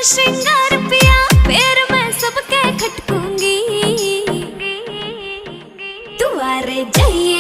श्रृंगार पिया पैर मैं सबके खटकूंगी। तू आ रे जाइए